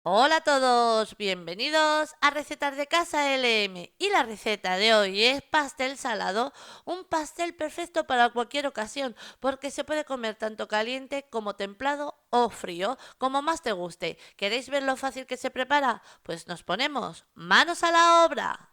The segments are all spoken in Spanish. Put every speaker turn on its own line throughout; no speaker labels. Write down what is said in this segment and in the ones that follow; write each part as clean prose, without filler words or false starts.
Hola a todos, bienvenidos a Recetas de Casa LM y la receta de hoy es pastel salado, un pastel perfecto para cualquier ocasión porque se puede comer tanto caliente como templado o frío, como más te guste. ¿Queréis ver lo fácil que se prepara? Pues nos ponemos manos a la obra.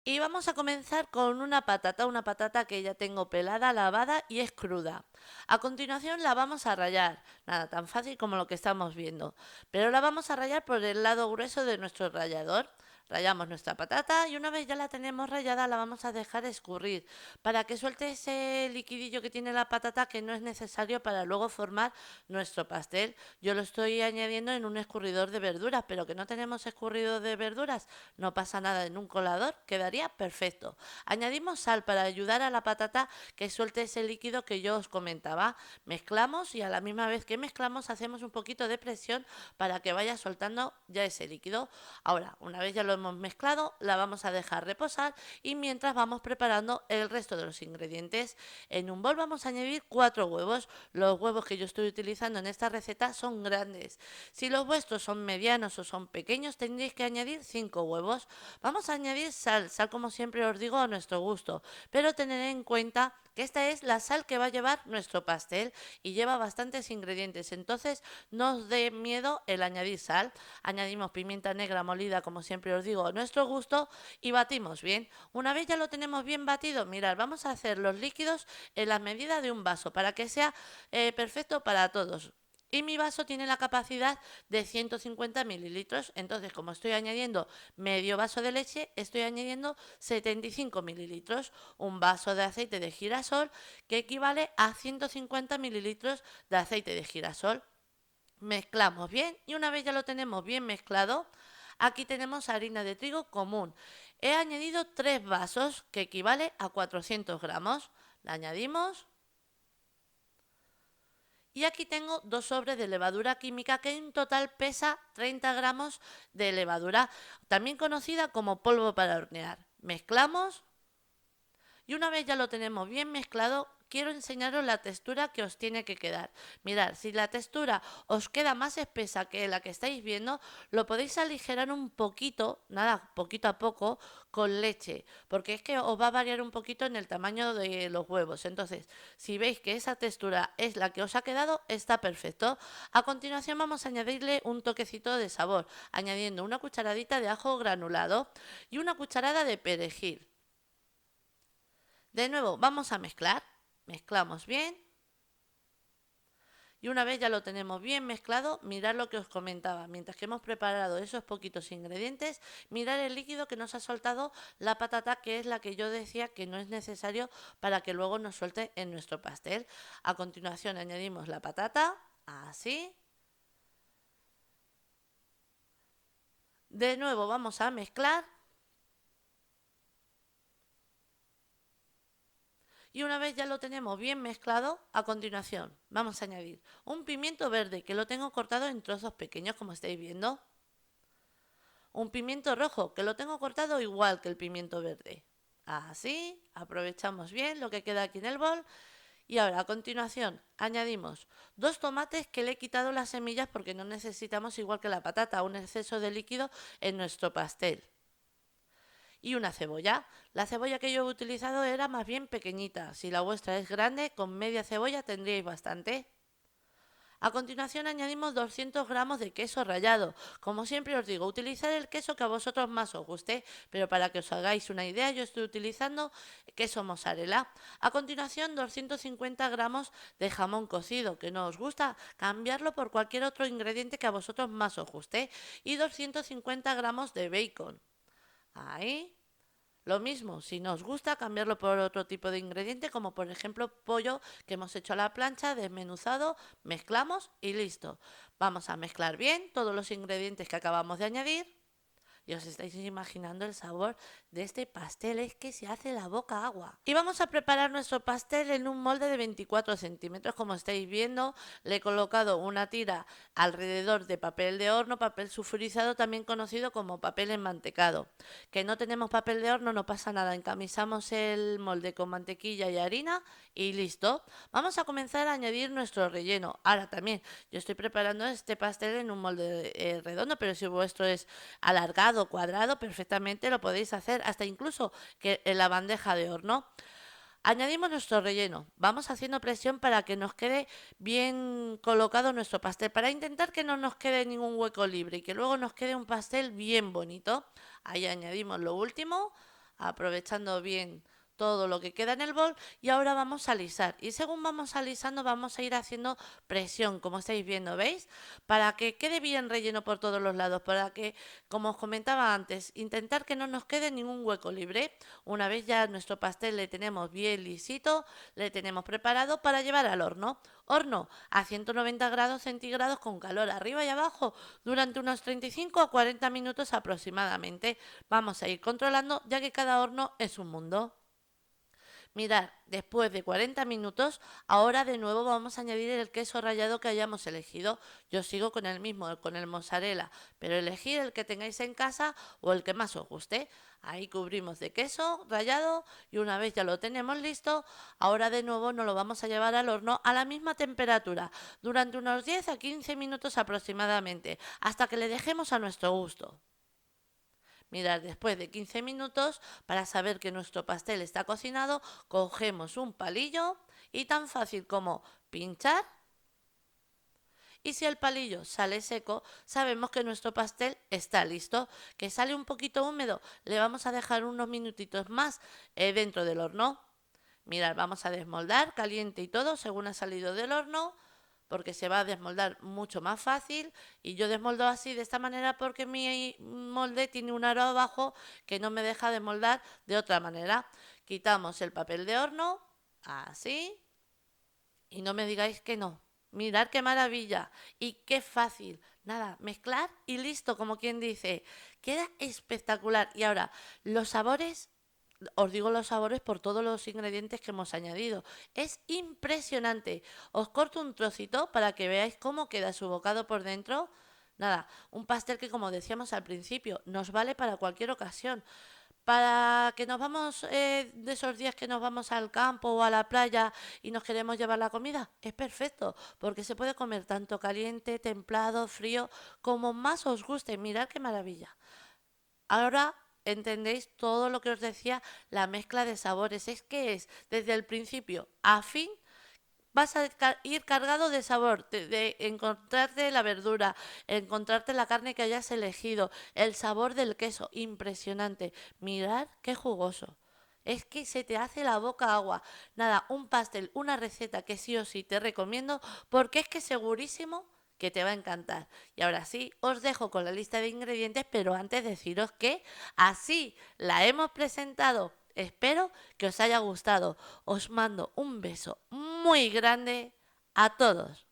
Y vamos a comenzar con una patata que ya tengo pelada, lavada y es cruda. A continuación la vamos a rallar, nada tan fácil como lo que estamos viendo, pero la vamos a rallar por el lado grueso de nuestro rallador. Rallamos nuestra patata y una vez ya la tenemos rallada la vamos a dejar escurrir para que suelte ese liquidillo que tiene la patata que no es necesario para luego formar nuestro pastel. Yo lo estoy añadiendo en un escurridor de verduras, pero que no tenemos escurridor de verduras, no pasa nada, en un colador quedaría perfecto. Añadimos sal para ayudar a la patata que suelte ese líquido que yo os comentaba. Mezclamos y a la misma vez que mezclamos hacemos un poquito de presión para que vaya soltando ya ese líquido. Ahora, una vez ya lo hemos mezclado, la vamos a dejar reposar y mientras vamos preparando el resto de los ingredientes. En un bol vamos a añadir 4 huevos. Los huevos que yo estoy utilizando en esta receta son grandes. Si los vuestros son medianos o son pequeños, tendréis que añadir 5 huevos. Vamos a añadir sal, sal como siempre os digo a nuestro gusto, pero tened en cuenta que esta es la sal que va a llevar nuestro pastel y lleva bastantes ingredientes, entonces no os dé miedo el añadir sal. Añadimos pimienta negra molida como siempre os digo a nuestro gusto y batimos bien. Una vez ya lo tenemos bien batido, mirad, vamos a hacer los líquidos en la medida de un vaso para que sea perfecto para todos. Y mi vaso tiene la capacidad de 150 mililitros. Entonces, como estoy añadiendo medio vaso de leche, estoy añadiendo 75 mililitros. Un vaso de aceite de girasol que equivale a 150 mililitros de aceite de girasol. Mezclamos bien y una vez ya lo tenemos bien mezclado, aquí tenemos harina de trigo común. He añadido 3 vasos que equivale a 400 gramos. La añadimos. Y aquí tengo 2 sobres de levadura química que en total pesa 30 gramos de levadura, también conocida como polvo para hornear. Mezclamos y una vez ya lo tenemos bien mezclado, quiero enseñaros la textura que os tiene que quedar. Mirad, si la textura os queda más espesa que la que estáis viendo, lo podéis aligerar un poquito, nada, poquito a poco, con leche, porque es que os va a variar un poquito en el tamaño de los huevos. Entonces, si veis que esa textura es la que os ha quedado, está perfecto. A continuación vamos a añadirle un toquecito de sabor, añadiendo una cucharadita de ajo granulado y una cucharada de perejil. De nuevo, vamos a mezclar. Mezclamos bien. Y una vez ya lo tenemos bien mezclado, mirad lo que os comentaba. Mientras que hemos preparado esos poquitos ingredientes, mirad el líquido que nos ha soltado la patata, que es la que yo decía que no es necesario para que luego nos suelte en nuestro pastel. A continuación añadimos la patata, así. De nuevo vamos a mezclar. Y una vez ya lo tenemos bien mezclado, a continuación vamos a añadir un pimiento verde que lo tengo cortado en trozos pequeños como estáis viendo. Un pimiento rojo que lo tengo cortado igual que el pimiento verde. Así, aprovechamos bien lo que queda aquí en el bol. Y ahora a continuación añadimos 2 tomates que le he quitado las semillas porque no necesitamos, igual que la patata, un exceso de líquido en nuestro pastel. Y una cebolla. La cebolla que yo he utilizado era más bien pequeñita. Si la vuestra es grande, con media cebolla tendríais bastante. A continuación añadimos 200 gramos de queso rallado. Como siempre os digo, utilizar el queso que a vosotros más os guste, pero para que os hagáis una idea, yo estoy utilizando queso mozzarella. A continuación 250 gramos de jamón cocido, que no os gusta, cambiarlo por cualquier otro ingrediente que a vosotros más os guste. Y 250 gramos de bacon. Ahí. Lo mismo, si nos gusta, cambiarlo por otro tipo de ingrediente, como por ejemplo pollo que hemos hecho a la plancha, desmenuzado, mezclamos y listo. Vamos a mezclar bien todos los ingredientes que acabamos de añadir. y os estáis imaginando el sabor de este pastel, es que se hace la boca agua. Y vamos a preparar nuestro pastel en un molde de 24 centímetros, como estáis viendo. Le he colocado una tira alrededor de papel de horno, papel sulfurizado, también conocido como papel enmantecado. Que no tenemos papel de horno, no pasa nada, encamisamos el molde con mantequilla y harina y listo. Vamos a comenzar a añadir nuestro relleno. Ahora también, yo estoy preparando este pastel en un molde redondo, pero si vuestro es alargado, cuadrado, perfectamente lo podéis hacer, hasta incluso que en la bandeja de horno. Añadimos nuestro relleno. Vamos haciendo presión para que nos quede bien colocado nuestro pastel, para intentar que no nos quede ningún hueco libre y que luego nos quede un pastel bien bonito. Ahí añadimos lo último, aprovechando bien todo lo que queda en el bol, y ahora vamos a alisar, y según vamos alisando vamos a ir haciendo presión, como estáis viendo, ¿veis? Para que quede bien relleno por todos los lados, para que, como os comentaba antes, intentar que no nos quede ningún hueco libre. Una vez ya nuestro pastel le tenemos bien lisito, le tenemos preparado para llevar al horno. Horno a 190 grados centígrados con calor arriba y abajo durante unos 35 a 40 minutos aproximadamente. Vamos a ir controlando, ya que cada horno es un mundo. Mirad, después de 40 minutos, ahora de nuevo vamos a añadir el queso rallado que hayamos elegido. Yo sigo con el mismo, con el mozzarella, pero elegid el que tengáis en casa o el que más os guste. Ahí cubrimos de queso rallado y una vez ya lo tenemos listo, ahora de nuevo nos lo vamos a llevar al horno a la misma temperatura durante unos 10 a 15 minutos aproximadamente, hasta que le dejemos a nuestro gusto. Mirad, después de 15 minutos, para saber que nuestro pastel está cocinado, cogemos un palillo y tan fácil como pinchar. Y si el palillo sale seco, sabemos que nuestro pastel está listo. Que sale un poquito húmedo, le vamos a dejar unos minutitos más dentro del horno. Mirad, vamos a desmoldar caliente y todo según ha salido del horno, porque se va a desmoldar mucho más fácil, y yo desmoldo así de esta manera porque mi molde tiene un aro abajo que no me deja desmoldar de otra manera. Quitamos el papel de horno, así, y no me digáis que no. Mirad qué maravilla y qué fácil. Nada, mezclar y listo, como quien dice. Queda espectacular. Y ahora, los sabores, os digo los sabores por todos los ingredientes que hemos añadido. Es impresionante. Os corto un trocito para que veáis cómo queda su bocado por dentro. Nada, un pastel que, como decíamos al principio, nos vale para cualquier ocasión. Para que nos vamos de esos días que nos vamos al campo o a la playa y nos queremos llevar la comida, es perfecto, porque se puede comer tanto caliente, templado, frío, como más os guste. Mirad qué maravilla. Ahora entendéis todo lo que os decía, la mezcla de sabores. Es que es desde el principio a fin. Vas a ir cargado de sabor, de encontrarte la verdura, encontrarte la carne que hayas elegido, el sabor del queso, impresionante. Mirad qué jugoso. Es que se te hace la boca agua. Nada, un pastel, una receta que sí o sí te recomiendo, porque es que segurísimo que te va a encantar. Y ahora sí, os dejo con la lista de ingredientes, pero antes deciros que así la hemos presentado. Espero que os haya gustado. Os mando un beso muy grande a todos.